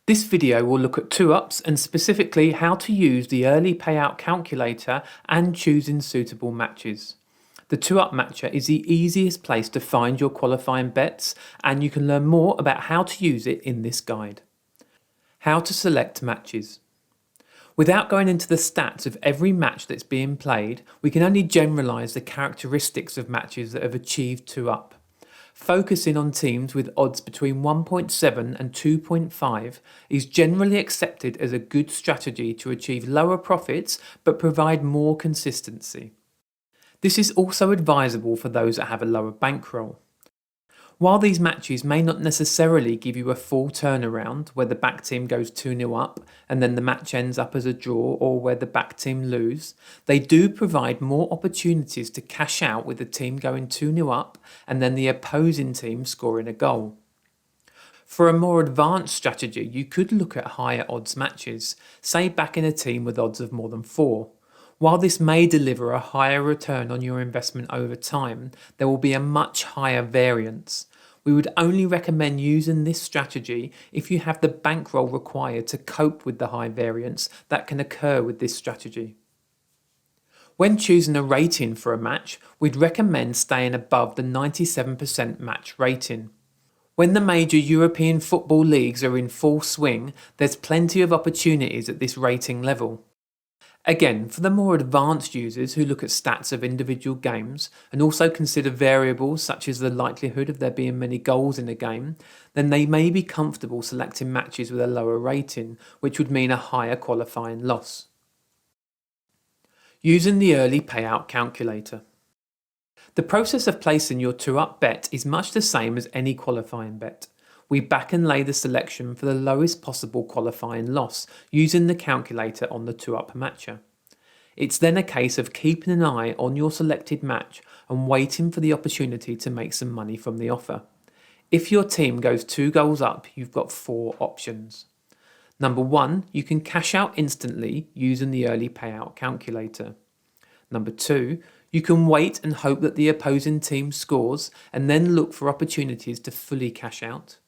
This video will look at 2-ups and specifically how to use the Early Payout Calculator and choosing suitable matches. The 2-up matcher is the easiest place to find your qualifying bets, and you can learn more about how to use it in this guide. How to select matches. Without going into the stats of every match that's being played, we can only generalise the characteristics of matches that have achieved 2-up. Focusing on teams with odds between 1.7 and 2.5 is generally accepted as a good strategy to achieve lower profits but provide more consistency. This is also advisable for those that have a lower bankroll. While these matches may not necessarily give you a full turnaround where the back team goes 2-0 up and then the match ends up as a draw, or where the back team lose, they do provide more opportunities to cash out with the team going 2-0 up and then the opposing team scoring a goal. For a more advanced strategy, you could look at higher odds matches, say backing a team with odds of more than 4. While this may deliver a higher return on your investment over time, there will be a much higher variance. We would only recommend using this strategy if you have the bankroll required to cope with the high variance that can occur with this strategy. When choosing a rating for a match, we'd recommend staying above the 97% match rating. When the major European football leagues are in full swing, there's plenty of opportunities at this rating level. Again, for the more advanced users who look at stats of individual games and also consider variables such as the likelihood of there being many goals in a game, then they may be comfortable selecting matches with a lower rating, which would mean a higher qualifying loss. Using the Early Payout Calculator. The process of placing your 2-up bet is much the same as any qualifying bet. We back and lay the selection for the lowest possible qualifying loss using the calculator on the 2-up matcher. It's then a case of keeping an eye on your selected match and waiting for the opportunity to make some money from the offer. If your team goes 2 goals up, you've got 4 options. Number 1, you can cash out instantly using the Early Payout Calculator. Number 2, you can wait and hope that the opposing team scores and then look for opportunities to fully cash out.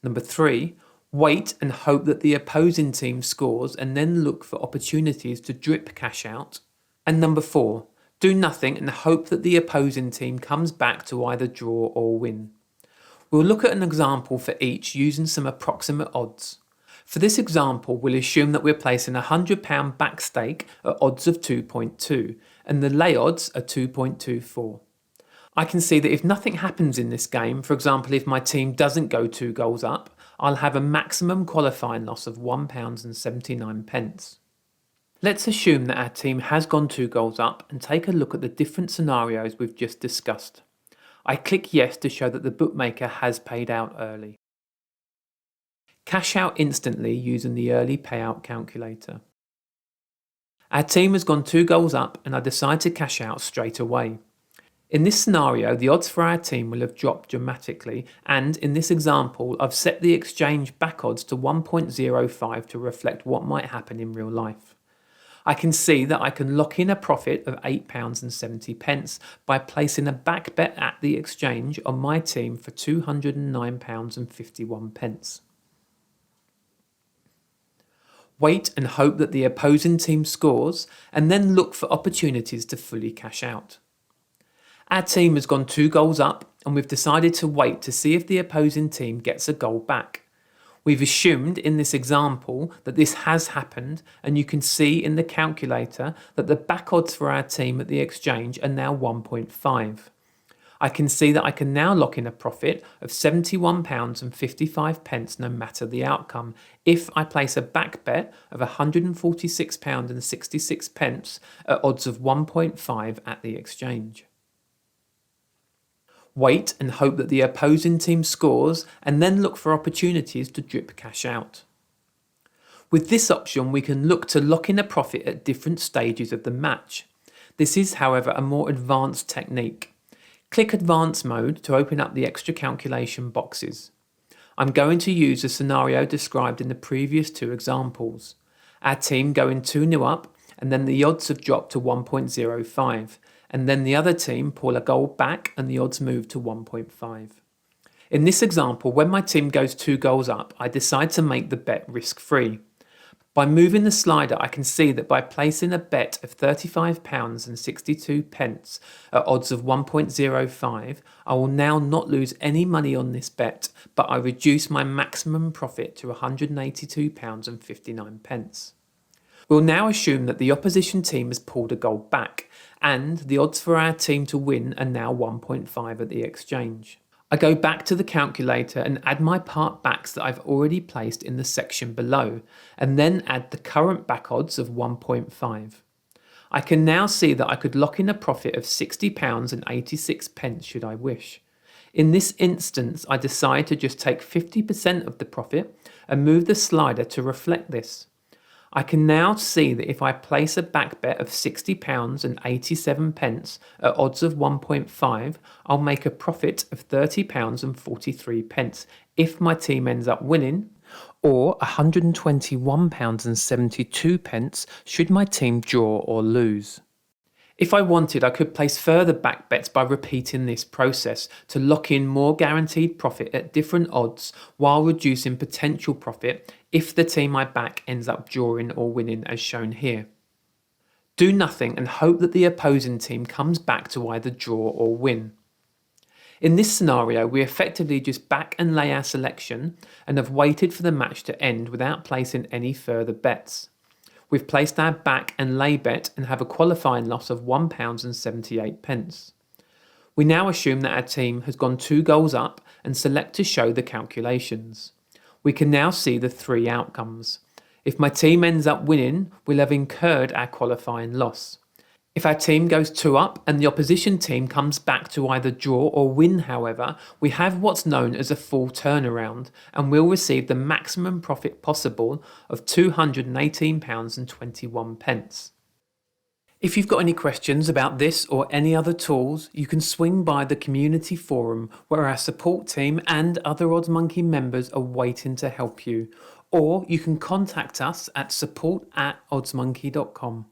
Number 3, wait and hope that the opposing team scores and then look for opportunities to drip cash out. And number 4, do nothing and hope that the opposing team comes back to either draw or win. We'll look at an example for each using some approximate odds. For this example, we'll assume that we're placing a £100 back stake at odds of 2.2 and the lay odds are 2.24. I can see that if nothing happens in this game, for example if my team doesn't go 2 goals up, I'll have a maximum qualifying loss of £1.79. Let's assume that our team has gone 2 goals up and take a look at the different scenarios we've just discussed. I click yes to show that the bookmaker has paid out early. Cash out instantly using the Early Payout Calculator. Our team has gone 2 goals up and I decide to cash out straight away. In this scenario, the odds for our team will have dropped dramatically, and in this example, I've set the exchange back odds to 1.05 to reflect what might happen in real life. I can see that I can lock in a profit of £8.70 by placing a back bet at the exchange on my team for £209.51. Wait and hope that the opposing team scores, and then look for opportunities to fully cash out. Our team has gone 2 goals up and we've decided to wait to see if the opposing team gets a goal back. We've assumed in this example that this has happened, and you can see in the calculator that the back odds for our team at the exchange are now 1.5. I can see that I can now lock in a profit of £71.55 no matter the outcome if I place a back bet of £146.66 at odds of 1.5 at the exchange. Wait and hope that the opposing team scores and then look for opportunities to drip cash out. With this option, we can look to lock in a profit at different stages of the match. This is, however, a more advanced technique. Click Advanced Mode to open up the extra calculation boxes. I'm going to use the scenario described in the previous 2 examples. Our team going 2-0 up and then the odds have dropped to 1.05. And then the other team pull a goal back and the odds move to 1.5. In this example, when my team goes 2 goals up, I decide to make the bet risk-free. By moving the slider, I can see that by placing a bet of £35.62 at odds of 1.05, I will now not lose any money on this bet, but I reduce my maximum profit to £182.59. We'll now assume that the opposition team has pulled a goal back, and the odds for our team to win are now 1.5 at the exchange. I go back to the calculator and add my part backs that I've already placed in the section below, and then add the current back odds of 1.5. I can now see that I could lock in a profit of £60.86 should I wish. In this instance, I decide to just take 50% of the profit and move the slider to reflect this. I can now see that if I place a back bet of £60.87 at odds of 1.5, I'll make a profit of £30.43 if my team ends up winning, or £121.72 should my team draw or lose. If I wanted, I could place further back bets by repeating this process to lock in more guaranteed profit at different odds while reducing potential profit if the team I back ends up drawing or winning as shown here. Do nothing and hope that the opposing team comes back to either draw or win. In this scenario, we effectively just back and lay our selection and have waited for the match to end without placing any further bets. We've placed our back and lay bet and have a qualifying loss of £1.78. We now assume that our team has gone 2 goals up and select to show the calculations. We can now see the 3 outcomes. If my team ends up winning, we'll have incurred our qualifying loss. If our team goes 2 up and the opposition team comes back to either draw or win, however, we have what's known as a full turnaround and we'll receive the maximum profit possible of £218.21. If you've got any questions about this or any other tools, you can swing by the community forum where our support team and other OddsMonkey members are waiting to help you, or you can contact us at support@oddsmonkey.com.